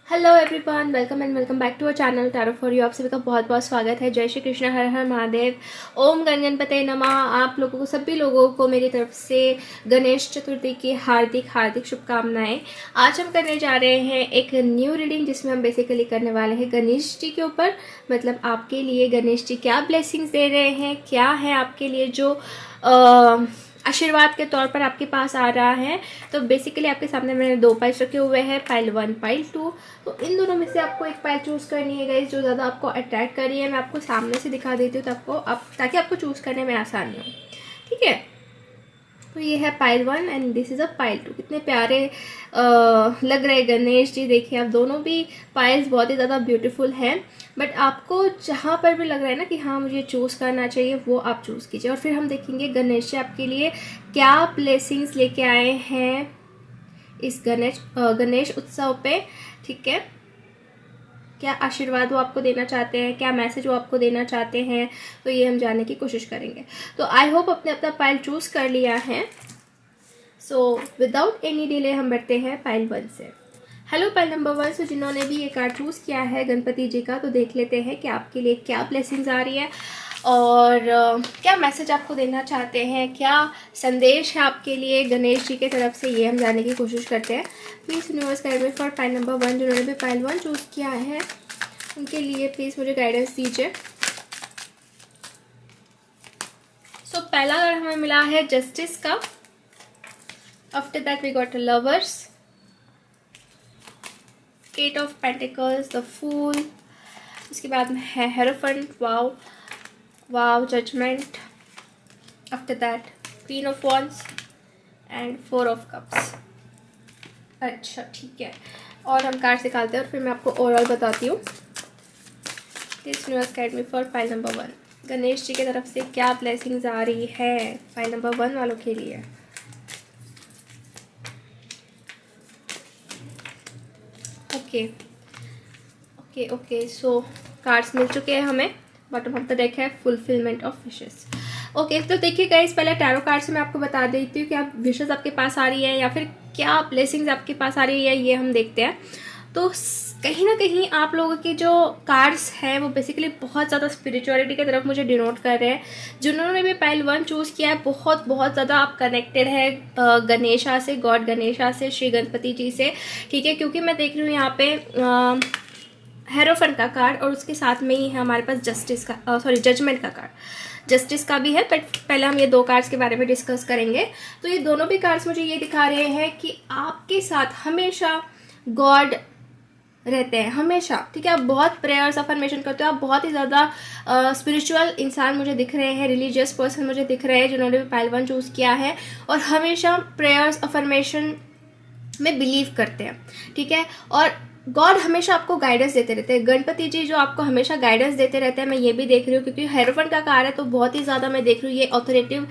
Hello everyone, welcome and welcome back to our channel tarot for you. आप सभी का बहुत बहुत स्वागत है। जय श्री कृष्ण, हर हर महादेव, ओम गणपतये नमः। आप लोगों को, सभी लोगों को मेरी तरफ से गणेश चतुर्थी की हार्दिक हार्दिक शुभकामनाएं। आज हम करने जा रहे हैं एक न्यू रीडिंग, जिसमें हम बेसिकली करने वाले हैं गणेश जी के ऊपर। मतलब आपके लिए गणेश जी क्या ब्लेसिंग्स दे रहे हैं, क्या है आपके लिए जो आशीर्वाद के तौर पर आपके पास आ रहा है। तो बेसिकली आपके सामने मैंने दो पाइल्स रखे हुए हैं, पाइल 1 पाइल 2। तो इन दोनों में से आपको एक पाइल चूज करनी है गाइस, जो ज़्यादा आपको अट्रैक्ट कर रही है। मैं आपको सामने से दिखा देती हूँ ताकि आपको चूज करने में आसानी हो। ठीक है, तो ये है pile 1 and this is a pile 2। कितने प्यारे लग रहे गणेश जी। देखिए, आप दोनों भी पाइल्स बहुत ही ज़्यादा ब्यूटीफुल हैं। बट आपको जहाँ पर भी लग रहा है ना कि हाँ मुझे चूज़ करना चाहिए, वो आप चूज़ कीजिए। और फिर हम देखेंगे गणेश जी आपके लिए क्या ब्लेसिंग्स लेके आए हैं इस गणेश उत्सव पे। ठीक है, क्या आशीर्वाद वो आपको देना चाहते हैं, क्या मैसेज वो आपको देना चाहते हैं, तो ये हम जानने की कोशिश करेंगे। तो आई होप अपने अपना पाइल चूज कर लिया है। सो विदाउट एनी डिले हम बढ़ते हैं पाइल 1 से। Hello pile number 1। सो जिन्होंने भी ये कार्ड चूज़ किया है गणपति जी का, तो देख लेते हैं कि आपके लिए क्या ब्लेसिंग्स आ रही है और क्या मैसेज आपको देना चाहते हैं, क्या संदेश है आपके लिए गणेश जी की तरफ से, ये हम जानने की कोशिश करते हैं। Please universe guide me for pile number 1। जिन्होंने भी पाइल 1 चूज़ किया है उनके लिए प्लीज़ मुझे गाइडेंस दीजिए। सो पहला कार्ड हमें मिला है जस्टिस का। After that we got lovers, eight of pentacles, the fool. उसके बाद में है hierophant, wow, judgement. After that queen of wands and 4 of cups. अच्छा ठीक है, और हम कार्ड निकालते हैं और फिर मैं आपको ओवरऑल बताती हूँ। Please universe guide me for file number 1। Ganesh ji की तरफ से क्या ब्लेसिंग्स आ रही है फाइल नंबर 1 वालों के लिए। ओके, सो कार्ड्स मिल चुके हैं हमें। बॉटम ऑफ द डेक है फुलफिलमेंट ऑफ विशेस। ओके, तो देखिए गाइस, पहले टैरो कार्ड से मैं आपको बता देती हूँ कि आप विशेस आपके पास आ रही है या फिर क्या ब्लेसिंग्स आपके पास आ रही है, ये हम देखते हैं। तो कहीं ना कहीं आप लोगों की जो कार्ड्स हैं वो बेसिकली बहुत ज़्यादा स्पिरिचुअलिटी की तरफ मुझे डिनोट कर रहे हैं। जिन्होंने भी पाइल 1 चूज़ किया है, बहुत बहुत ज़्यादा आप कनेक्टेड है गणेशा से, गॉड गणेशा से, श्री गणपति जी से। ठीक है, क्योंकि मैं देख रही हूँ यहाँ पे हेरोफेंट का कार्ड और उसके साथ में ही है हमारे पास जजमेंट का कार्ड। जस्टिस का भी है, बट पहले हम ये दो कार्ड्स के बारे में डिस्कस करेंगे। तो ये दोनों भी कार्ड्स मुझे ये दिखा रहे हैं कि आपके साथ हमेशा गॉड रहते हैं, हमेशा। ठीक है, आप बहुत प्रेयर्स अफर्मेशन करते हो, आप बहुत ही ज़्यादा स्पिरिचुअल इंसान मुझे दिख रहे हैं, रिलीजियस पर्सन मुझे दिख रहे हैं जिन्होंने भी पाइल 1 चूज़ किया है और हमेशा प्रेयर्स अफर्मेशन में बिलीव करते हैं। ठीक है, और गॉड हमेशा आपको गाइडेंस देते रहते हैं। गणपति जी जो आपको हमेशा गाइडेंस देते रहते हैं, मैं ये भी देख रही हूँ, क्योंकि हेरोफेंट का कार्ड है तो बहुत ही ज़्यादा मैं देख रही हूँ ये ऑथोरेटिव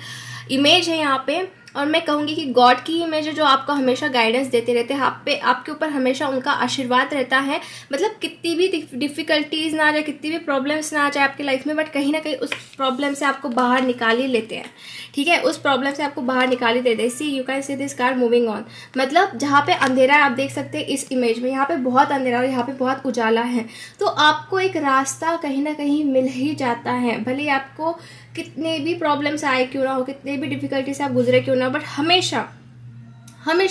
इमेज है यहाँ पे। और मैं कहूँगी कि गॉड की इमेज है जो आपको हमेशा गाइडेंस देते रहते हैं। आपके ऊपर हमेशा उनका आशीर्वाद रहता है। मतलब कितनी भी डिफ़िकल्टीज ना आ जाए, कितनी भी प्रॉब्लम्स ना आ जाए आपकी लाइफ में, बट कहीं ना कहीं उस प्रॉब्लम से आपको बाहर निकाल ही लेते हैं। ठीक है, उस प्रॉब्लम से आपको बाहर निकाल ही देते हैं। See you can see this card moving on. मतलब जहाँ पे अंधेरा है, आप देख सकते हैं इस इमेज में, यहाँ पे बहुत अंधेरा और यहाँ पे बहुत उजाला है। तो आपको एक रास्ता कहीं ना कहीं मिल ही जाता है, भले आपको कितने भी प्रॉब्लम्स आए क्यों ना हो, कितने भी डिफिकल्टी से आप गुजरे क्यों ना, बट हमेशा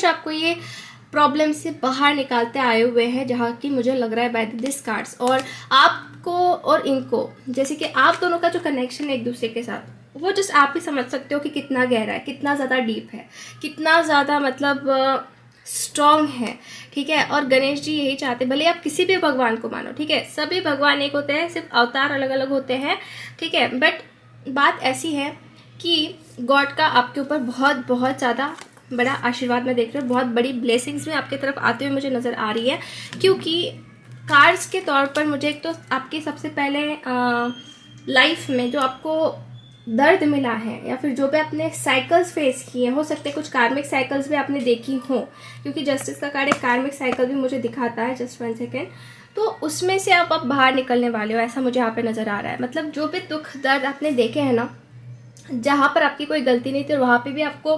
आपको ये प्रॉब्लम से बाहर निकालते आए हुए हैं, जहाँ की मुझे लग रहा है बाय दिस कार्ड्स। और आपको और इनको, जैसे कि आप दोनों का जो कनेक्शन है एक दूसरे के साथ, वो जस्ट आप ही समझ सकते हो कि कितना गहरा है, कितना ज़्यादा डीप है, कितना ज़्यादा मतलब स्ट्रॉन्ग है। ठीक है, और गणेश जी यही चाहते, भले आप किसी भी भगवान को मानो, ठीक है, सभी भगवान एक होते हैं, सिर्फ अवतार अलग अलग होते हैं। ठीक है, बट बात ऐसी है कि गॉड का आपके ऊपर बहुत बहुत ज़्यादा बड़ा आशीर्वाद मैं देख रही हूँ, बहुत बड़ी ब्लेसिंग्स में आपकी तरफ आते हुए मुझे नज़र आ रही है। क्योंकि कार्ड्स के तौर पर मुझे एक तो आपके सबसे पहले लाइफ में जो आपको दर्द मिला है, या फिर जो भी आपने साइकिल्स फेस किए, हो सकते हैं कुछ कार्मिक साइकिल्स भी आपने देखी हो, क्योंकि जस्टिस का कार्ड एक कार्मिक साइकिल भी मुझे दिखाता है। Just 1 second. तो उसमें से आप अब बाहर निकलने वाले हो, ऐसा मुझे यहाँ पे नज़र आ रहा है। मतलब जो भी दुख दर्द आपने देखे हैं ना, जहाँ पर आपकी कोई गलती नहीं थी और वहाँ पे भी आपको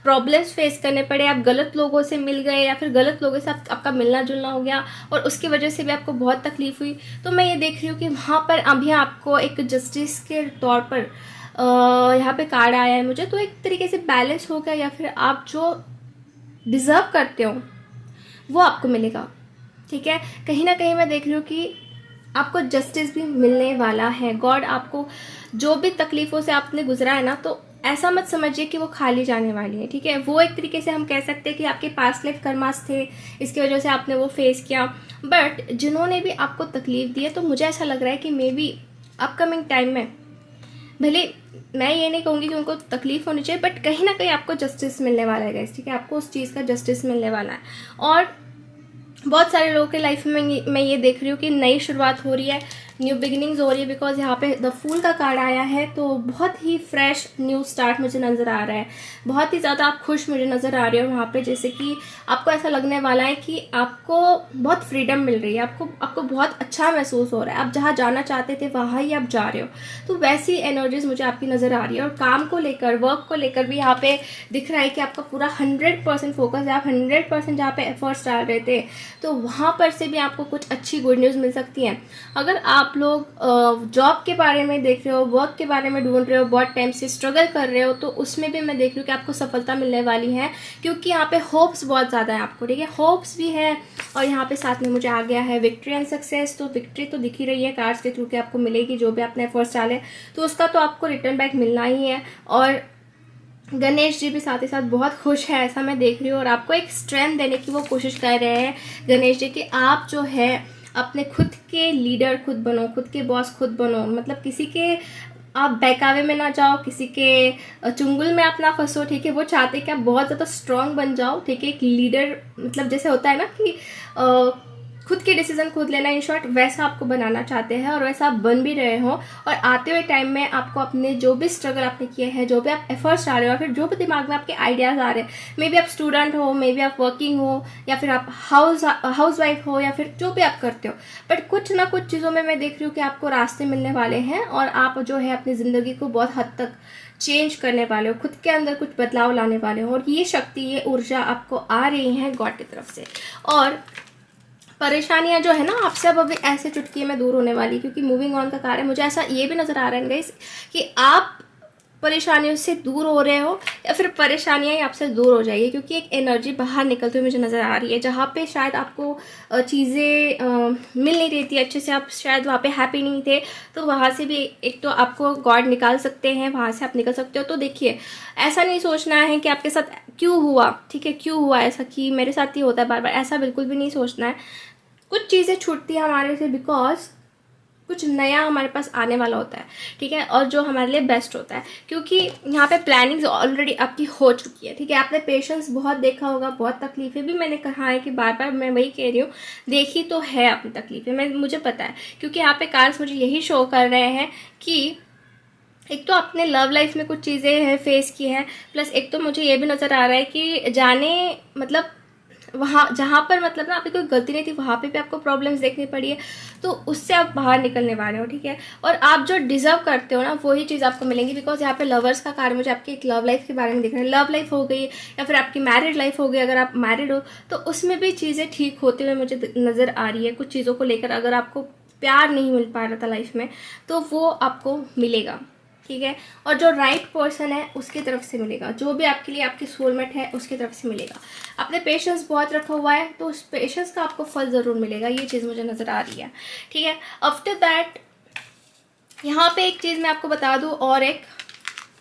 प्रॉब्लम्स फेस करने पड़े, आप गलत लोगों से मिल गए या फिर गलत लोगों से आपका मिलना जुलना हो गया और उसकी वजह से भी आपको बहुत तकलीफ हुई। तो मैं ये देख रही हूँ कि वहाँ पर अभी आपको एक जस्टिस के तौर पर यहाँ पे कार्ड आया है मुझे, तो एक तरीके से बैलेंस हो गया, या फिर आप जो डिज़र्व करते हो वो आपको मिलेगा। ठीक है, कहीं ना कहीं मैं देख रही हूँ कि आपको जस्टिस भी मिलने वाला है। गॉड आपको जो भी तकलीफ़ों से आपने गुजरा है ना, तो ऐसा मत समझिए कि वो खाली जाने वाली है। ठीक है, वो एक तरीके से हम कह सकते हैं कि आपके पास्ट लाइफ कर्मास थे, इसकी वजह से आपने वो फेस किया। बट जिन्होंने भी आपको तकलीफ दी है, तो मुझे ऐसा लग रहा है कि मे बी अपकमिंग टाइम में, भले मैं ये नहीं कहूँगी कि उनको तकलीफ होनी चाहिए, बट कहीं ना कहीं आपको जस्टिस मिलने वाला है गाइस। ठीक है, आपको उस चीज़ का जस्टिस मिलने वाला है। और बहुत सारे लोगों के लाइफ में मैं ये देख रही हूँ कि नई शुरुआत हो रही है, न्यू बिगिनिंग्स हो रही है, बिकॉज यहाँ पे द फूल का कार्ड आया है। तो बहुत ही फ्रेश न्यू स्टार्ट मुझे नज़र आ रहा है, बहुत ही ज़्यादा आप खुश मुझे नज़र आ रहे हो वहाँ पे। जैसे कि आपको ऐसा लगने वाला है कि आपको बहुत फ्रीडम मिल रही है, आपको बहुत अच्छा महसूस हो रहा है, आप जहाँ जाना चाहते थे वहाँ ही आप जा रहे हो। तो वैसी एनर्जीज मुझे आपकी नज़र आ रही है। और काम को लेकर, वर्क को लेकर भी यहाँ पे दिख रहा है कि आपका पूरा 100% फोकस है, आप 100% जहाँ पे एफर्ट्स डाल रहे थे, तो वहाँ पर से भी आपको कुछ अच्छी गुड न्यूज़ मिल सकती है। अगर आप लोग जॉब के बारे में देख रहे हो, वर्क के बारे में ढूंढ रहे हो, बहुत टाइम से स्ट्रगल कर रहे हो, तो उसमें भी मैं देख रही हूँ कि आपको सफलता मिलने वाली है, क्योंकि यहाँ पे होप्स बहुत ज़्यादा है आपको। ठीक है, होप्स भी है और यहाँ पे साथ में मुझे आ गया है विक्ट्री एंड सक्सेस। तो विक्ट्री तो दिख ही रही है कार्ड्स के थ्रू कि आपको मिलेगी, जो भी आपने एफर्ट्स डाले तो उसका तो आपको रिटर्न बैक मिलना ही है। और गणेश जी भी साथ ही साथ बहुत खुश है, ऐसा मैं देख रही हूँ। और आपको एक स्ट्रेंथ देने की वो कोशिश कर रहे हैं गणेश जी कि आप जो है अपने खुद के लीडर खुद बनो, खुद के बॉस खुद बनो। मतलब किसी के आप बहकावे में ना जाओ, किसी के चुंगल में आप ना फंसो। ठीक है, वो चाहते कि आप बहुत ज़्यादा स्ट्रांग बन जाओ। ठीक है, एक लीडर मतलब जैसे होता है ना कि खुद के डिसीजन खुद लेना, इन शॉर्ट वैसा आपको बनाना चाहते हैं और वैसा आप बन भी रहे हो। और आते हुए टाइम में आपको अपने जो भी स्ट्रगल आपने किए हैं, जो भी आप एफर्ट्स आ रहे हो, फिर जो भी दिमाग में आपके आइडियाज़ आ रहे हैं, मे बी आप स्टूडेंट हो, मे बी आप वर्किंग हो, या फिर आप हाउस वाइफ हो, या फिर जो भी आप करते हो, बट कुछ ना कुछ चीज़ों में मैं देख रही हूँ कि आपको रास्ते मिलने वाले हैं और आप जो है अपनी ज़िंदगी को बहुत हद तक चेंज करने वाले हो, खुद के अंदर कुछ बदलाव लाने वाले हो। और ये शक्ति, ये ऊर्जा आपको आ रही है गॉड की तरफ से। और परेशानियां जो है ना आपसे अब अभी ऐसे चुटकी में दूर होने वाली, क्योंकि मूविंग ऑन का कार्य मुझे ऐसा ये भी नज़र आ रहा है गाइस कि आप परेशानियों से दूर हो रहे हो या फिर परेशानियां ही आपसे दूर हो जाएगी, क्योंकि एक एनर्जी बाहर निकलती हुई मुझे नज़र आ रही है। जहाँ पे शायद आपको चीज़ें मिल नहीं रही थी अच्छे से, आप शायद वहाँ पे हैप्पी नहीं थे, तो वहाँ से भी एक तो आपको गॉड निकाल सकते हैं, वहाँ से आप निकल सकते हो। तो देखिए, ऐसा नहीं सोचना है कि आपके साथ क्यों हुआ। ठीक है, क्यों हुआ ऐसा कि मेरे साथ ही होता है बार बार, ऐसा बिल्कुल भी नहीं सोचना है। कुछ चीज़ें छूटती हैं हमारे से बिकॉज कुछ नया हमारे पास आने वाला होता है। ठीक है, और जो हमारे लिए बेस्ट होता है, क्योंकि यहाँ पे प्लानिंग्स ऑलरेडी आपकी हो चुकी है। ठीक है, आपने पेशेंस बहुत देखा होगा, बहुत तकलीफें भी मैंने कहा है कि बार बार मैं वही कह रही हूँ, देखी तो है अपनी तकलीफें, मुझे पता है, क्योंकि यहाँ पे कार्ड्स मुझे यही शो कर रहे हैं कि एक तो आपने लव लाइफ में कुछ चीज़ें फेस की हैं, प्लस एक तो मुझे ये भी नज़र आ रहा है कि जाने मतलब वहाँ जहाँ पर मतलब ना आपकी कोई गलती नहीं थी, वहाँ पे भी आपको प्रॉब्लम्स देखनी पड़ी है, तो उससे आप बाहर निकलने वाले हो। ठीक है, और आप जो डिजर्व करते हो ना वही चीज़ आपको मिलेंगी, बिकॉज यहाँ पे लवर्स का कार्य मुझे आपकी एक लव लाइफ के बारे में दिख रहा है। लव लाइफ हो गई या फिर आपकी मैरिड लाइफ हो गई, अगर आप मैरिड हो तो उसमें भी चीज़ें ठीक होते हुए मुझे नज़र आ रही है। कुछ चीज़ों को लेकर अगर आपको प्यार नहीं मिल पा रहा था लाइफ में, तो वो आपको मिलेगा। ठीक है, और जो राइट पर्सन है उसकी तरफ से मिलेगा, जो भी आपके लिए आपकी सोलमेट है उसकी तरफ से मिलेगा। आपने पेशेंस बहुत रखा हुआ है, तो उस पेशेंस का आपको फल ज़रूर मिलेगा, ये चीज़ मुझे नज़र आ रही है। ठीक है, आफ्टर दैट यहाँ पे एक चीज़ मैं आपको बता दूँ, और एक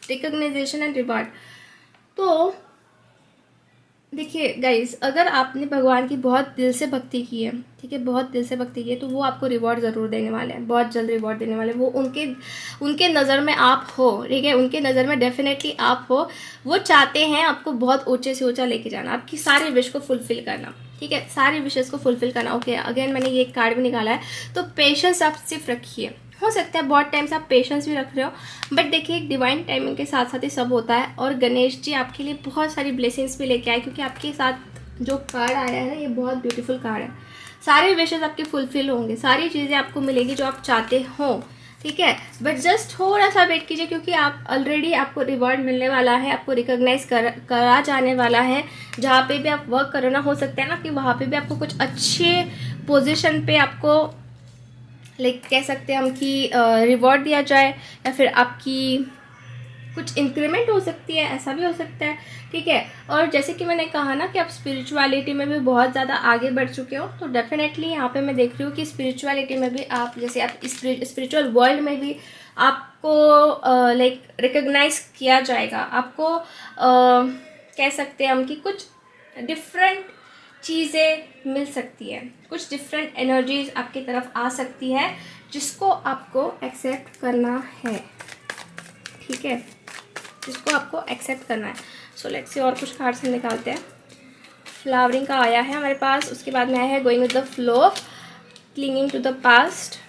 रिकग्नाइजेशन एंड रिवार्ड। तो देखिए गाइस, अगर आपने भगवान की बहुत दिल से भक्ति की है, ठीक है, बहुत दिल से भक्ति की है, तो वो आपको रिवॉर्ड ज़रूर देने वाले हैं, बहुत जल्द रिवॉर्ड देने वाले हैं। वो उनके नज़र में आप हो। ठीक है, उनके नज़र में डेफिनेटली आप हो। वो चाहते हैं आपको बहुत ऊंचे से ऊंचा लेके जाना, आपकी सारी विश को फुलफिल करना। ठीक है, सारी विशेज़ को फुलफिल करना। ओके, अगेन मैंने ये कार्ड भी निकाला है, तो पेशेंस आप सिर्फ रखिए। हो सकता है बहुत टाइम से आप पेशेंस भी रख रहे हो, बट देखिए एक डिवाइन टाइमिंग के साथ साथ ही सब होता है। और गणेश जी आपके लिए बहुत सारी ब्लेसिंग्स भी लेके आए, क्योंकि आपके साथ जो कार्ड आया है ना, ये बहुत ब्यूटीफुल कार्ड है। सारे विशेस आपके फुलफिल होंगे, सारी चीज़ें आपको मिलेंगी जो आप चाहते हो। ठीक है, बट जस्ट थोड़ा सा वेट कीजिए, क्योंकि आप ऑलरेडी आपको रिवॉर्ड मिलने वाला है, आपको रिकॉग्नाइज करा जाने वाला है। जहाँ पे भी आप वर्क करो ना, हो सकता है ना कि वहाँ पे भी आपको कुछ अच्छे पोजीशन पे आपको लाइक कह सकते हैं हम कि रिवॉर्ड दिया जाए, या फिर आपकी कुछ इंक्रीमेंट हो सकती है, ऐसा भी हो सकता है। ठीक है, और जैसे कि मैंने कहा ना कि आप स्पिरिचुअलिटी में भी बहुत ज़्यादा आगे बढ़ चुके हो, तो डेफिनेटली यहाँ पे मैं देख रही हूँ कि स्पिरिचुअलिटी में भी आप, जैसे आप स्पिरिचुअल वर्ल्ड में भी आपको लाइक रिकॉग्नाइज किया जाएगा। आपको कह सकते हैं हम कि कुछ डिफरेंट चीज़ें मिल सकती है, कुछ डिफरेंट एनर्जीज आपकी तरफ आ सकती है, जिसको आपको एक्सेप्ट करना है। ठीक है, जिसको आपको एक्सेप्ट करना है। सो लेट्स सी, और कुछ कार्ड्स हम निकालते हैं। फ्लावरिंग का आया है हमारे पास, उसके बाद में आया है going with the flow, clinging to the past,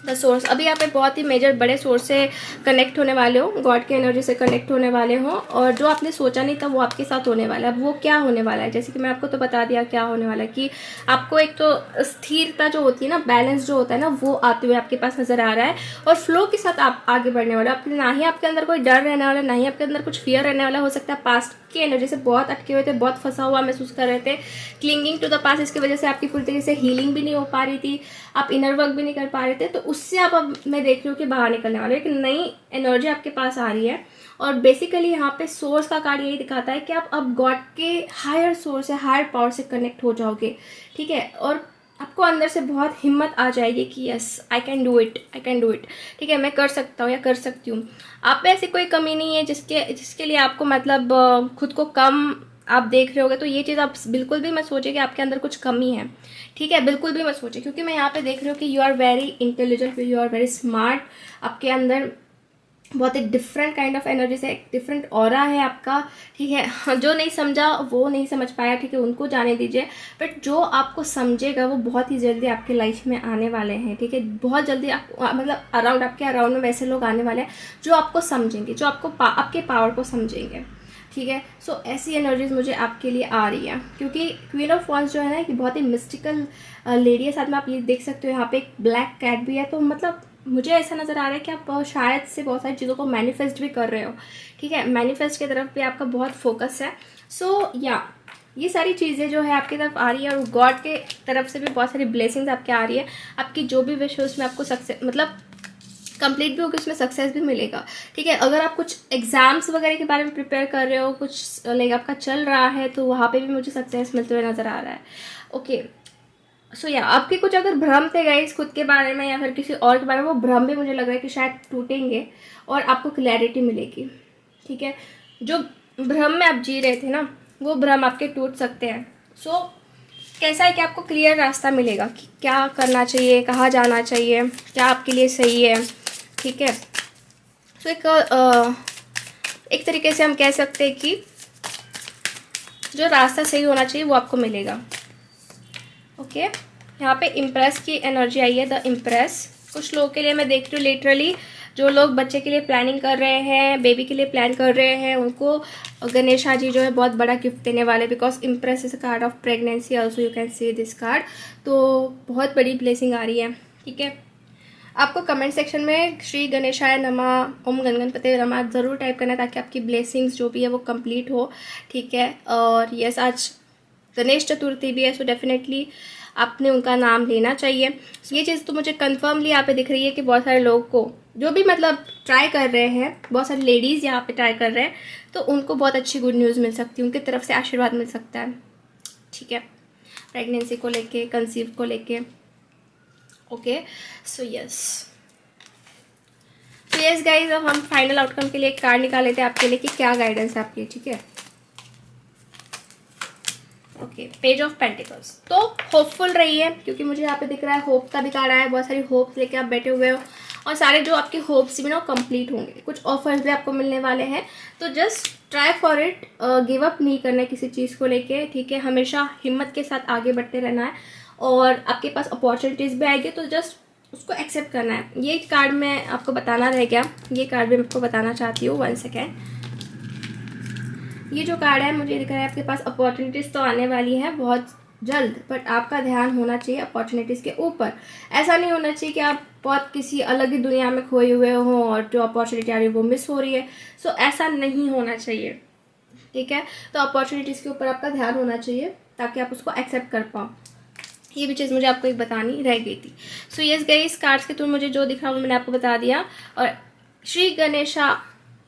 the source. अभी यहाँ पे बहुत ही मेजर बड़े सोर्स से कनेक्ट होने वाले हो, गॉड की एनर्जी से कनेक्ट होने वाले हो, और जो आपने सोचा नहीं था वो आपके साथ होने वाला है। अब वो क्या होने वाला है, जैसे कि मैं आपको तो बता दिया क्या होने वाला है, कि आपको एक तो स्थिरता जो होती है ना, बैलेंस जो होता है ना, वो आते हुए आपके पास नजर आ रहा है, और फ्लो के साथ आप आगे बढ़ने वाले हो। ना ही आपके अंदर कोई डर रहने वाला, ना ही आपके अंदर कुछ फियर रहने वाला। हो सकता है पास्ट की एनर्जी से बहुत अटके हुए थे, बहुत फंसा हुआ महसूस कर रहे थे, क्लिंगिंग टू द पास्ट, इसकी वजह से आपकी पूरी तरीके से हीलिंग भी नहीं हो पा रही थी, आप इनर वर्क भी नहीं कर पा रहे थे। तो उससे आप, अब मैं देख रही हूँ कि बाहर निकलने वाले, एक नई एनर्जी आपके पास आ रही है। और बेसिकली यहाँ पे सोर्स का कार्ड यही दिखाता है कि आप अब गॉड के हायर सोर्स से, हायर पावर से कनेक्ट हो जाओगे। ठीक है, और आपको अंदर से बहुत हिम्मत आ जाएगी कि yes I can do it, I can do it. ठीक है, मैं कर सकता हूँ या कर सकती हूँ। आप में ऐसी कोई कमी नहीं है जिसके लिए आपको मतलब खुद को कम आप देख रहे होगे। तो ये चीज़ आप बिल्कुल भी मत सोचिए कि आपके अंदर कुछ कमी है। ठीक है, बिल्कुल भी मत सोचिए, क्योंकि मैं यहाँ पे देख रही हूँ कि you are very intelligent, you are very smart. आपके अंदर बहुत एक डिफरेंट काइंड ऑफ एनर्जी से, एक डिफरेंट ऑरा है आपका। ठीक है, जो नहीं समझा वो नहीं समझ पाया, ठीक है, उनको जाने दीजिए। बट जो आपको समझेगा वो बहुत ही जल्दी आपकी लाइफ में आने वाले हैं। ठीक है, बहुत जल्दी आप मतलब आपके अराउंड में वैसे लोग आने वाले हैं जो आपको समझेंगे, जो आपके पावर को समझेंगे। ठीक है, सो ऐसी एनर्जीज मुझे आपके लिए आ रही है, क्योंकि क्वीन ऑफ वॉन्ड्स जो है ना कि बहुत ही मिस्टिकल लेडी है। साथ में आप ये देख सकते हो यहाँ पे एक ब्लैक कैट भी है। तो मतलब मुझे ऐसा नज़र आ रहा है कि आप शायद से बहुत सारी चीज़ों को मैनिफेस्ट भी कर रहे हो। ठीक है, मैनिफेस्ट की तरफ भी आपका बहुत फोकस है। सो या ये सारी चीज़ें जो है आपकी तरफ आ रही है, और गॉड के तरफ से भी बहुत सारी ब्लेसिंग्स आपके आ रही है। आपकी जो भी विश है उसमें आपको सक्सेस मतलब कंप्लीट भी होगी, उसमें सक्सेस भी मिलेगा। ठीक है, अगर आप कुछ एग्जाम्स वगैरह के बारे में प्रिपेयर कर रहे हो, कुछ लाइक आपका चल रहा है, तो वहाँ पे भी मुझे सक्सेस मिलते हुए नज़र आ रहा है। ओके, सो या आपके कुछ अगर भ्रम थे गाइस खुद के बारे में या फिर किसी और के बारे में, वो भ्रम भी मुझे लग रहा है कि शायद टूटेंगे और आपको क्लैरिटी मिलेगी। ठीक है, जो भ्रम में आप जी रहे थे ना, वो भ्रम आपके टूट सकते हैं। सो कैसा है कि आपको क्लियर रास्ता मिलेगा कि क्या करना चाहिए, कहाँ जाना चाहिए, क्या आपके लिए सही है। ठीक है, सो एक तरीके से हम कह सकते हैं कि जो रास्ता सही होना चाहिए वो आपको मिलेगा। ओके, यहाँ पे इम्प्रेस की एनर्जी आई है, द इम्प्रेस। कुछ लोगों के लिए मैं देख रही हूँ लिटरली, जो लोग बच्चे के लिए प्लानिंग कर रहे हैं, बेबी के लिए प्लान कर रहे हैं, उनको गणेशा जी जो है बहुत बड़ा गिफ्ट देने वाले, because impress is a card of pregnancy also, you can see this card. तो बहुत बड़ी ब्लेसिंग आ रही है। ठीक है, आपको कमेंट सेक्शन में श्री गणेशाय नमः, ओम गणपते नमः ज़रूर टाइप करना है, ताकि आपकी ब्लेसिंग्स जो भी है वो कंप्लीट हो। ठीक है, और यस आज गणेश चतुर्थी भी है, सो डेफिनेटली आपने उनका नाम लेना चाहिए। ये चीज़ तो मुझे कन्फर्मली यहाँ पे दिख रही है कि बहुत सारे लोगों को जो भी मतलब ट्राई कर रहे हैं, बहुत सारी लेडीज़ यहाँ पे ट्राई कर रहे हैं, तो उनको बहुत अच्छी गुड न्यूज़ मिल सकती है, उनकी तरफ से आशीर्वाद मिल सकता है। ठीक है, प्रेगनेंसी को लेके, कंसीव को लेके। ओके, सो यस गाइज, अब हम फाइनल आउटकम के लिए एक कार्ड निकाल लेते हैं आपके लिए कि क्या गाइडेंस है आपकी। ठीक है, ओके, पेज ऑफ पेंटिकल्स। तो होपफुल रहिए, क्योंकि मुझे यहाँ पे दिख रहा है होप का भी कार्ड आया है। बहुत सारी होप्स लेके आप बैठे हुए हो, और सारे जो आपके होप्स भी ना कंप्लीट होंगे। कुछ ऑफर्स भी आपको मिलने वाले हैं, तो just try for it, give up नहीं करना है किसी चीज़ को लेके। ठीक है, हमेशा हिम्मत के साथ आगे बढ़ते रहना है, और आपके पास अपॉर्चुनिटीज़ भी आएगी, तो जस्ट उसको एक्सेप्ट करना है। ये कार्ड मैं आपको बताना रह गया, ये कार्ड भी मैं आपको बताना चाहती हूँ। 1 सेकेंड, ये जो कार्ड है मुझे दिख रहा है आपके पास अपॉर्चुनिटीज़ तो आने वाली है, बहुत जल्द, बट आपका ध्यान होना चाहिए अपॉर्चुनिटीज़ के ऊपर। ऐसा नहीं होना चाहिए कि आप बहुत किसी अलग ही दुनिया में खोए हुए हो और जो अपॉर्चुनिटी आ रही है वो मिस हो रही है। सो ऐसा नहीं होना चाहिए, ठीक है। तो अपॉर्चुनिटीज़ के ऊपर आपका ध्यान होना चाहिए ताकि आप उसको एक्सेप्ट कर पाओ। ये भी चीज़ मुझे आपको एक बतानी रह गई थी। सो यस गाइस, कार्ड्स के थ्रू मुझे जो दिख रहा वो मैंने आपको बता दिया। और श्री गणेशा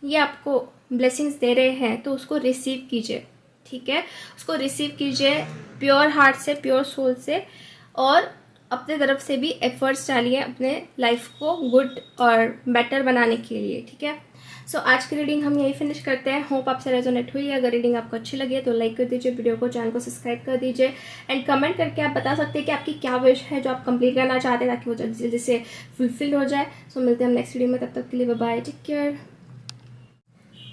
ये आपको ब्लेसिंग्स दे रहे हैं तो उसको रिसीव कीजिए, ठीक है। उसको रिसीव कीजिए प्योर हार्ट से, प्योर सोल से, और अपने तरफ से भी एफर्ट्स डालिए अपने लाइफ को गुड और बेटर बनाने के लिए, ठीक है। सो आज की रीडिंग हम यही फिनिश करते हैं। होप आपसे रेजोनेट हुई है। अगर रीडिंग आपको अच्छी लगी है तो लाइक कर दीजिए वीडियो को, चैनल को सब्सक्राइब कर दीजिए, एंड कमेंट करके आप बता सकते हैं कि आपकी क्या विश है जो आप कंप्लीट करना चाहते हैं ताकि वो जल्दी जल्दी से फुलफिल हो जाए। सो मिलते हैं हम नेक्स्ट वीडियो में, तब तक के लिए bye bye, take care.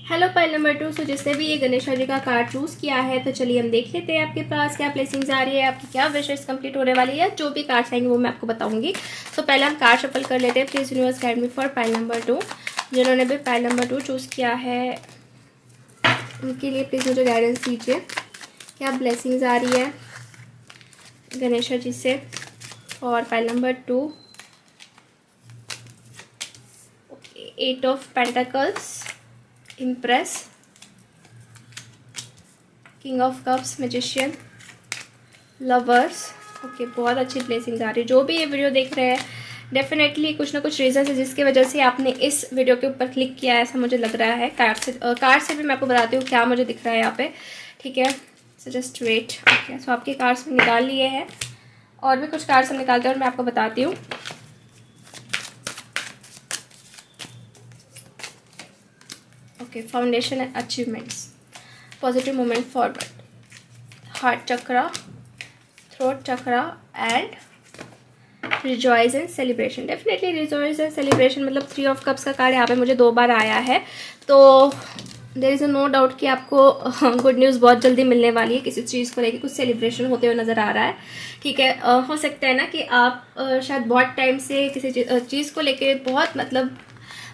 Hello pile number 2। So जिसने भी ये गणेशा जी का कार्ड चूज़ किया है तो चलिए हम देख लेते हैं आपके पास क्या ब्लेसिंग्स आ रही है, आपकी क्या विशेष कंप्लीट होने वाली है। जो भी कार्ड्स आएंगे वो मैं आपको बताऊंगी। सो पहले हम कार्ड शफल कर लेते हैं। Please universe guide me for pile number 2। जिन्होंने भी पाइल नंबर 2 चूज़ किया है उनके लिए प्लीज़ मुझे गाइडेंस दीजिए, क्या ब्लेसिंग्स आ रही है गणेशा जी से और pile number 2। Okay, 8 of pentacles, impress, king of cups, magician, lovers. Okay, बहुत अच्छी ब्लेसिंग्स आ रही है। जो भी ये वीडियो देख रहे हैं डेफिनेटली कुछ ना कुछ रीज़न है जिसकी वजह से आपने इस वीडियो के ऊपर क्लिक किया है, ऐसा मुझे लग रहा है। कार्ड से भी मैं आपको बताती हूँ क्या मुझे दिख रहा है यहाँ पे, ठीक है। So just wait. Okay, so आपके कार्ड्स में निकाल लिए हैं, और भी कुछ कार्ड्स हम निकालते हैं और मैं आपको बताती हूँ। Okay, foundation and achievements, positive movement forward, heart chakra, throat chakra, and rejoice and celebration. Definitely rejoice and celebration मतलब 3 ऑफ कप्स का कार्ड यहाँ पे मुझे 2 बार आया है, तो देयर इज़ नो डाउट कि आपको गुड न्यूज़ बहुत जल्दी मिलने वाली है। किसी चीज़ को लेकर कुछ सेलिब्रेशन होते हुए नज़र आ रहा है, ठीक है। हो सकता है ना कि आप शायद बहुत टाइम से किसी चीज़ को लेकर बहुत मतलब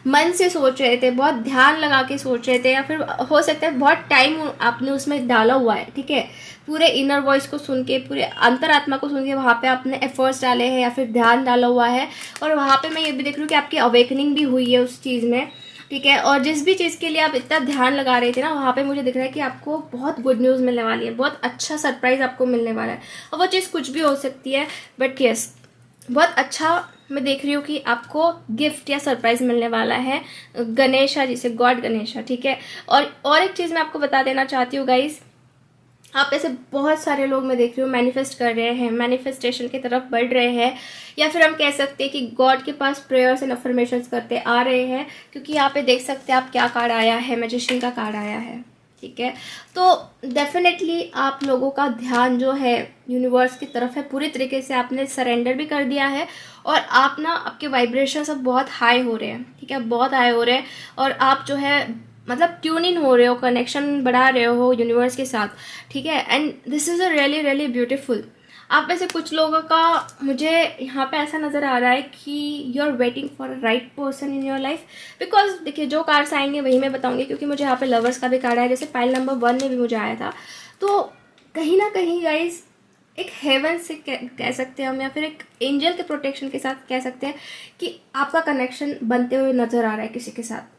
मन से सोच रहे थे, बहुत ध्यान लगा के सोच रहे थे, या फिर हो सकता है बहुत टाइम आपने उसमें डाला हुआ है, ठीक है। पूरे इनर वॉइस को सुन के, पूरे अंतरात्मा को सुन के वहाँ पे आपने एफर्ट्स डाले हैं या फिर ध्यान डाला हुआ है, और वहाँ पे मैं ये भी देख रही हूँ कि आपकी अवेकनिंग भी हुई है उस चीज़ में, ठीक है। और जिस भी चीज़ के लिए आप इतना ध्यान लगा रहे थे ना, वहाँ पे मुझे दिख रहा है कि आपको बहुत गुड न्यूज़ मिलने वाली है, बहुत अच्छा सरप्राइज़ आपको मिलने वाला है। और वो चीज़ कुछ भी हो सकती है, बट यस बहुत अच्छा मैं देख रही हूँ कि आपको गिफ्ट या सरप्राइज मिलने वाला है गणेशा जी से, गॉड गणेशा, ठीक है। और एक चीज़ मैं आपको बता देना चाहती हूँ गाइस, आप ऐसे बहुत सारे लोग मैं देख रही हूँ मैनिफेस्ट कर रहे हैं, मैनिफेस्टेशन की तरफ बढ़ रहे हैं, या फिर हम कह सकते हैं कि गॉड के पास प्रेयर्स एंड अफर्मेशंस करते आ रहे हैं, क्योंकि यहाँ पे देख सकते हैं आप क्या कार्ड आया है, मैजिशियन का कार्ड आया है, ठीक है। तो डेफिनेटली आप लोगों का ध्यान जो है यूनिवर्स की तरफ है, पूरी तरीके से आपने सरेंडर भी कर दिया है, और आप ना आपके वाइब्रेशन सब बहुत हाई हो रहे हैं, ठीक है, बहुत हाई हो रहे हैं, और आप जो है मतलब ट्यून इन हो रहे हो, कनेक्शन बढ़ा रहे हो यूनिवर्स के साथ, ठीक है। And this is a really really beautiful. आप में से कुछ लोगों का मुझे यहाँ पे ऐसा नज़र आ रहा है कि you are waiting for a right person in your life, because देखिए जो कार्ड्स आएंगे वही मैं बताऊंगी, क्योंकि मुझे यहाँ पे लवर्स का भी कार्ड आया, जैसे पाइल नंबर 1 में भी मुझे आया था। तो कहीं ना कहीं गाइज एक हेवन से कह सकते हैं हम, या फिर एक एंजल के प्रोटेक्शन के साथ कह सकते हैं कि आपका कनेक्शन बनते हुए नज़र आ रहा है किसी के साथ।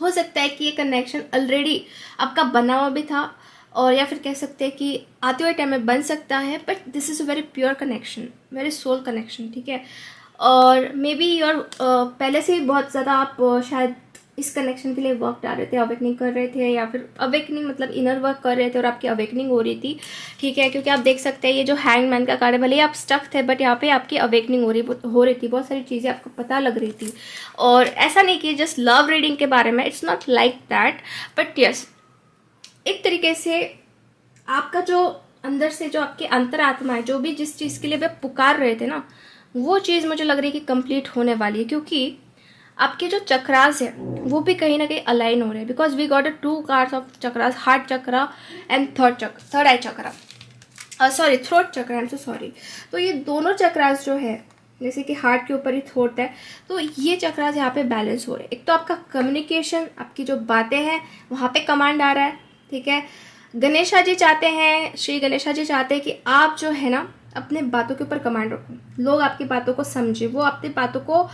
हो सकता है कि ये कनेक्शन ऑलरेडी आपका बना हुआ भी था, और या फिर कह सकते हैं कि आते हुए टाइम में बन सकता है, but this is a very pure connection, very soul connection, ठीक है। और मे बी योर पहले से ही बहुत ज़्यादा आप शायद इस कनेक्शन के लिए वर्क डाल रहे थे, अवेकनिंग कर रहे थे, या फिर अवेकनिंग मतलब इनर वर्क कर रहे थे और आपकी अवेकनिंग हो रही थी, ठीक है। क्योंकि आप देख सकते हैं ये जो हैंगमैन का कार्ड है, भले ही आप स्टक थे बट यहाँ पे आपकी अवेकनिंग हो रही थी, बहुत सारी चीज़ें आपको पता लग रही थी। और ऐसा नहीं कि जस्ट लव रीडिंग के बारे में, it's not like that, but yes एक तरीके से आपका जो अंदर से जो आपके अंतरात्मा है, जो भी जिस चीज़ के लिए वे पुकार रहे थे ना, वो चीज़ मुझे लग रही है कि कंप्लीट होने वाली है, क्योंकि आपके जो चक्रास है वो भी कहीं ना कहीं अलाइन हो रहे हैं, because we got a 2 cards of chakras, heart chakra and third eye chakra, sorry throat chakra, I am so sorry. तो ये दोनों चक्रास जो है, जैसे कि हार्ट के ऊपर ही थ्रोट है, तो ये चक्रास यहाँ पे बैलेंस हो रहे हैं। एक तो आपका कम्युनिकेशन, आपकी जो बातें हैं वहाँ पे कमांड आ रहा है, ठीक है। गणेशा जी चाहते हैं, श्री गणेशा जी चाहते हैं कि आप जो है ना अपने बातों के ऊपर कमांड रखो, लोग आपकी बातों को समझे, वो आपकी बातों को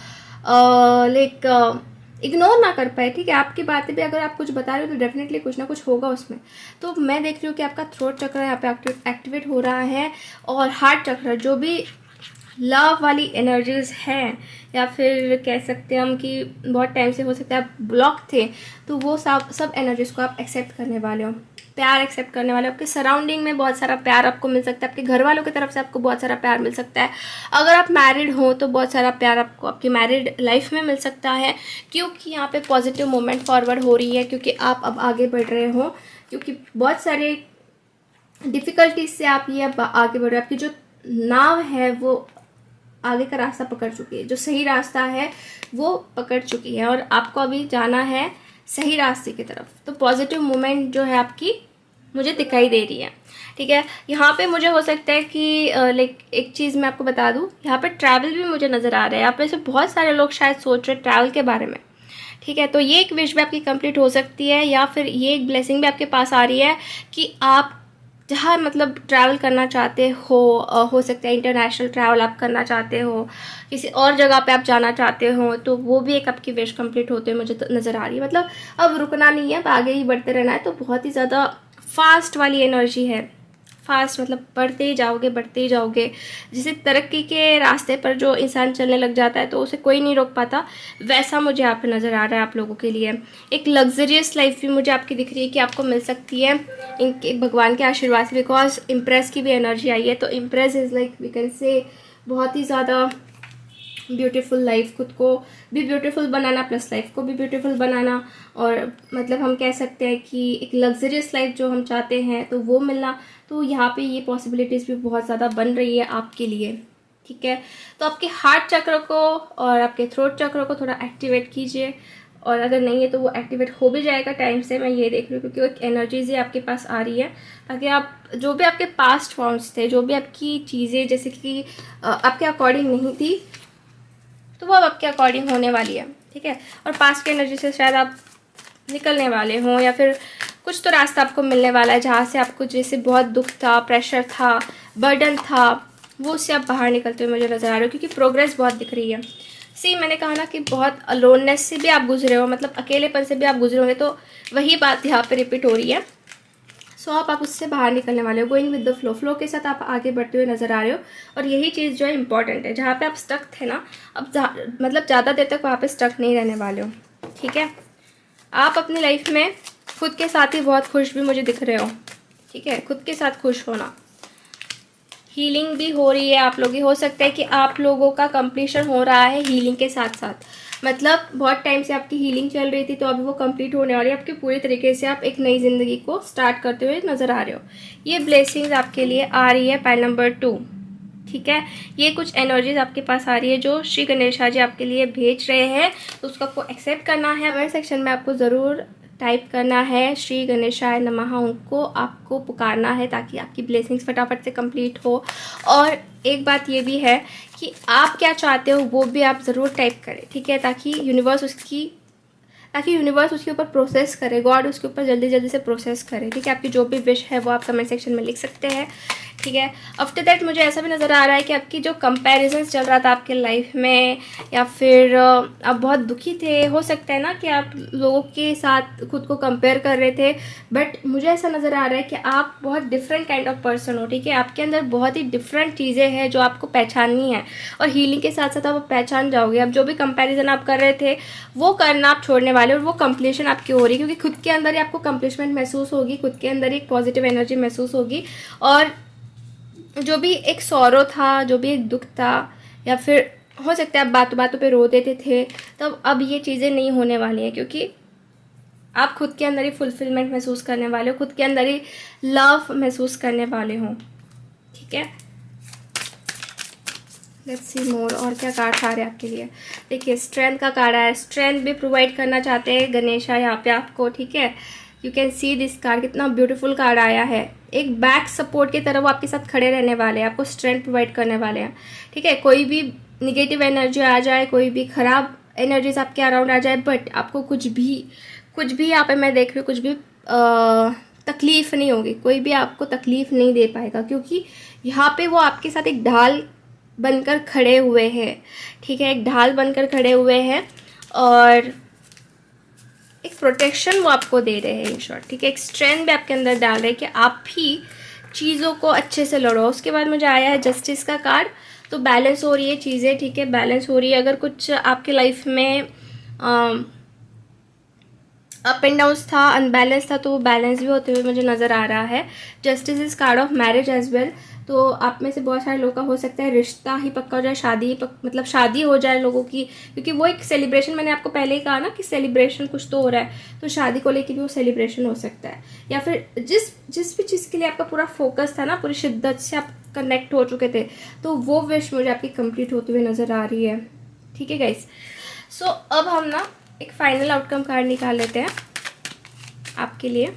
इग्नोर ना कर पाए। ठीक है, आपकी बातें भी अगर आप कुछ बता रहे हो तो डेफिनेटली कुछ ना कुछ होगा उसमें। तो मैं देख रही हूँ कि आपका थ्रोट चक्र यहाँ पे एक्टिवेट हो रहा है, और हार्ट चक्र जो भी लव वाली एनर्जीज हैं, या फिर कह सकते हैं हम कि बहुत टाइम से हो सकता है आप ब्लॉक थे, तो वो सब एनर्जीज को आप एक्सेप्ट करने वाले हो, प्यार एक्सेप्ट करने वाले हो। आपके सराउंडिंग में बहुत सारा प्यार आपको मिल सकता है, आपके घर वालों की तरफ से आपको बहुत सारा प्यार मिल सकता है। अगर आप मैरिड हो तो बहुत सारा प्यार आपको आपकी मैरिड लाइफ में मिल सकता है, क्योंकि यहाँ पे पॉजिटिव मूवमेंट फॉरवर्ड हो रही है, क्योंकि आप अब आगे बढ़ रहे हो, क्योंकि बहुत सारे डिफ़िकल्टीज से आप ये अब आगे बढ़ रहे हो। आपकी जो नाव है वो आगे का रास्ता पकड़ चुकी है, जो सही रास्ता है वो पकड़ चुकी है, और आपको अभी जाना है सही रास्ते की तरफ। तो पॉजिटिव मूवमेंट जो है आपकी मुझे दिखाई दे रही है। ठीक है, यहाँ पे मुझे हो सकता है कि लाइक एक चीज़ मैं आपको बता दूँ, यहाँ पे ट्रैवल भी मुझे नज़र आ रहा है। आप में से बहुत सारे लोग शायद सोच रहे हैं ट्रैवल के बारे में। ठीक है, तो ये एक विश भी आपकी कंप्लीट हो सकती है, या फिर ये एक ब्लेसिंग भी आपके पास आ रही है कि आप जहाँ मतलब ट्रैवल करना चाहते हो सकता है इंटरनेशनल ट्रैवल आप करना चाहते हो, किसी और जगह पे आप जाना चाहते हो, तो वो भी एक आपकी विश कंप्लीट होते हुए मुझे नज़र आ रही है। मतलब अब रुकना नहीं है, अब आगे ही बढ़ते रहना है। तो बहुत ही ज़्यादा फास्ट वाली एनर्जी है, फास्ट मतलब बढ़ते ही जाओगे, बढ़ते ही जाओगे। जैसे तरक्की के रास्ते पर जो इंसान चलने लग जाता है तो उसे कोई नहीं रोक पाता, वैसा मुझे यहाँ पे नज़र आ रहा है आप लोगों के लिए। एक लग्जरियस लाइफ भी मुझे आपकी दिख रही है कि आपको मिल सकती है इनके भगवान के आशीर्वाद से, बिकॉज इम्प्रेस की भी एनर्जी आई है। तो empress is like we can say बहुत ही ज़्यादा ब्यूटीफुल लाइफ, खुद को भी ब्यूटीफुल बनाना प्लस लाइफ को भी ब्यूटीफुल बनाना, और मतलब हम कह सकते हैं कि एक लग्जरियस लाइफ जो हम चाहते हैं तो वो मिलना। तो यहाँ पे ये पॉसिबिलिटीज़ भी बहुत ज़्यादा बन रही है आपके लिए। ठीक है, तो आपके हार्ट चक्र को और आपके थ्रोट चक्र को थोड़ा एक्टिवेट कीजिए, और अगर नहीं है तो वो एक्टिवेट हो भी जाएगा टाइम से, मैं ये देख रही हूँ, क्योंकि एक एनर्जीज ही आपके पास आ रही है, ताकि आप जो भी आपके पास्ट वॉन्ट्स थे, जो भी आपकी चीज़ें जैसे कि आपके अकॉर्डिंग नहीं थी, तो वो अब आपके अकॉर्डिंग होने वाली है। ठीक है, और पास्ट की एनर्जी से शायद आप निकलने वाले हों, या फिर कुछ तो रास्ता आपको मिलने वाला है जहाँ से आपको जैसे बहुत दुख था, प्रेशर था, बर्डन था, वो उससे आप बाहर निकलते हुए मुझे नज़र आ रहे हो, क्योंकि प्रोग्रेस बहुत दिख रही है। मैंने कहा ना कि बहुत अलोननेस से भी आप गुजरे हो, मतलब अकेलेपन से भी आप गुजरे होंगे, तो वही बात यहाँ पे रिपीट हो रही है। सो आप उससे बाहर निकलने वाले हो, गोइंग विद द फ्लो के साथ आप आगे बढ़ते हुए नज़र आ रहे हो। और यही चीज़ जो है इंपॉर्टेंट है, जहाँ पे आप स्टक थे ना, अब मतलब ज़्यादा देर तक वहाँ पे स्टक नहीं रहने वाले हो। ठीक है, आप अपनी लाइफ में खुद के साथ ही बहुत खुश भी मुझे दिख रहे हो। ठीक है, खुद के साथ खुश होना, हीलिंग भी हो रही है आप लोगों की। हो सकता है कि आप लोगों का कंप्लीशन हो रहा है हीलिंग के साथ साथ, मतलब बहुत टाइम से आपकी हीलिंग चल रही थी, तो अभी वो कंप्लीट होने वाली है आपकी पूरी तरीके से। आप एक नई ज़िंदगी को स्टार्ट करते हुए नज़र आ रहे हो। ये ब्लेसिंग्स आपके लिए आ रही है पाइल नंबर 2। ठीक है, ये कुछ एनर्जीज आपके पास आ रही है जो श्री गणेशा जी आपके लिए भेज रहे हैं, तो उसको आपको एक्सेप्ट करना है। कमेंट सेक्शन में आपको ज़रूर टाइप करना है श्री गणेशाय नमः, उनको आपको पुकारना है ताकि आपकी ब्लेसिंग्स फटाफट से कंप्लीट हो। और एक बात ये भी है कि आप क्या चाहते हो वो भी आप ज़रूर टाइप करें। ठीक है, ताकि यूनिवर्स उसके ऊपर प्रोसेस करे, गॉड उसके ऊपर जल्दी जल्दी से प्रोसेस करे। ठीक है, आपकी जो भी विश है वो आप कमेंट सेक्शन में लिख सकते हैं। ठीक है, आफ्टर दैट मुझे ऐसा भी नज़र आ रहा है कि आपकी जो कंपैरिजन चल रहा था आपके लाइफ में, या फिर आप बहुत दुखी थे, हो सकता है ना कि आप लोगों के साथ खुद को कंपेयर कर रहे थे, बट मुझे ऐसा नज़र आ रहा है कि आप बहुत डिफरेंट काइंड ऑफ पर्सन हो। ठीक है, आपके अंदर बहुत ही डिफरेंट चीज़ें हैं जो आपको पहचाननी है, और हीलिंग के साथ साथ आप पहचान जाओगे। अब जो भी कंपेरिजन आप कर रहे थे वो करना आप छोड़ने वाले, और वो कंप्लीशन आपकी हो रही है, क्योंकि खुद के अंदर ही आपको कंप्लीशमेंट महसूस होगी, खुद के अंदर एक पॉजिटिव एनर्जी महसूस होगी। और जो भी एक सौरो था, जो भी एक दुख था, या फिर हो सकता है आप बातों बातों पे रो देते थे, तब अब ये चीज़ें नहीं होने वाली हैं, क्योंकि आप खुद के अंदर ही फुलफिलमेंट महसूस करने वाले हो, खुद के अंदर ही लव महसूस करने वाले हो। ठीक है, लेट्स सी मोर, और क्या कार्ड आ रहे हैं आपके लिए। देखिए, स्ट्रेंथ का कार्ड है, स्ट्रेंथ भी प्रोवाइड करना चाहते हैं गणेशा यहाँ पे आपको। ठीक है, you can see this card, कितना ब्यूटीफुल कार्ड आया है। एक बैक सपोर्ट की तरह वो आपके साथ खड़े रहने वाले हैं, आपको स्ट्रेंथ प्रोवाइड करने वाले हैं। ठीक है, कोई भी निगेटिव एनर्जी आ जाए, कोई भी खराब एनर्जीज आपके अराउंड आ जाए, बट आपको कुछ भी यहाँ पे मैं देख रही हूँ, कुछ भी तकलीफ़ नहीं होगी, कोई भी आपको तकलीफ़ नहीं दे पाएगा, क्योंकि यहाँ पे वो आपके साथ एक ढाल बनकर खड़े हुए हैं, ठीक है, एक ढाल बनकर खड़े हुए हैं और एक प्रोटेक्शन वो आपको दे रहे हैं इन शॉर्ट, ठीक है, एक स्ट्रेंथ भी आपके अंदर डाल रहे हैं कि आप भी चीज़ों को अच्छे से लड़ो। उसके बाद मुझे आया है जस्टिस का कार्ड, तो बैलेंस हो रही है चीज़ें, ठीक है, बैलेंस हो रही है। अगर कुछ आपके लाइफ में अप एंड डाउन्स था, अनबैलेंस था, तो वो बैलेंस भी होते हुए मुझे नज़र आ रहा है। Justice is card of marriage as well, तो आप में से बहुत सारे लोगों का हो सकता है रिश्ता ही पक्का हो जाए, शादी मतलब शादी हो जाए लोगों की, क्योंकि वो एक सेलिब्रेशन, मैंने आपको पहले ही कहा ना कि सेलिब्रेशन कुछ तो हो रहा है, तो शादी को लेकर भी वो सेलिब्रेशन हो सकता है। या फिर जिस भी चीज़ के लिए आपका पूरा फोकस था ना, पूरी शिद्दत से आप कनेक्ट हो चुके थे, तो वो विश मुझे आपकी कंप्लीट होते हुए नज़र आ रही है, ठीक है गाइस। सो अब हम ना एक फाइनल आउटकम कार्ड निकाल लेते हैं आपके लिए।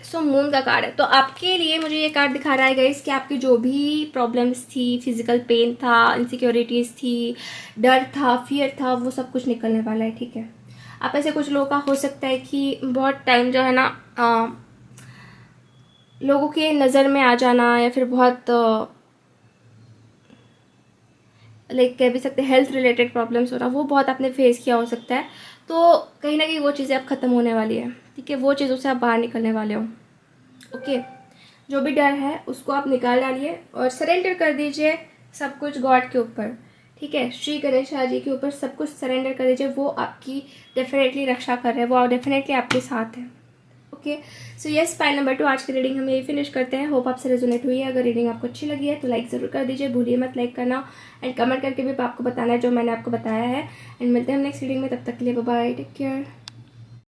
सो मून का कार्ड है, तो आपके लिए मुझे ये कार्ड दिखा रहा है गाइस कि आपकी जो भी प्रॉब्लम्स थी, फिजिकल पेन था, इनसिक्योरिटीज़ थी, डर था, फियर था, वो सब कुछ निकलने वाला है, ठीक है। आप ऐसे कुछ लोगों का हो सकता है कि बहुत टाइम जो है ना लोगों के नज़र में आ जाना, या फिर बहुत लाइक कह भी सकते हैं हेल्थ रिलेटेड प्रॉब्लम्स हो रहा, वो बहुत आपने फेस किया हो सकता है, तो कहीं ना कहीं वो चीज़ें अब ख़त्म होने वाली है, ठीक है, वो चीज़ों से आप बाहर निकलने वाले हो, ओके। जो भी डर है उसको आप निकाल डालिए और सरेंडर कर दीजिए सब कुछ गॉड के ऊपर, ठीक है, श्री गणेशा जी के ऊपर सब कुछ सरेंडर कर दीजिए। वो आपकी डेफिनेटली रक्षा कर रहे हैं, वो डेफिनेटली आपके साथ है, okay. So yes, file number 2 आज की रीडिंग हम यही फिनिश करते हैं। होप आपसे रेजोनेट हुई है। अगर रीडिंग आपको अच्छी लगी है तो लाइक ज़रूर कर दीजिए, भूलिए मत लाइक करना, एंड कमेंट करके भी आपको बताना है जो मैंने आपको बताया है। एंड मिलते हैं हम नेक्स्ट रीडिंग में, तब तक के लिए बाय बाय, टेक केयर।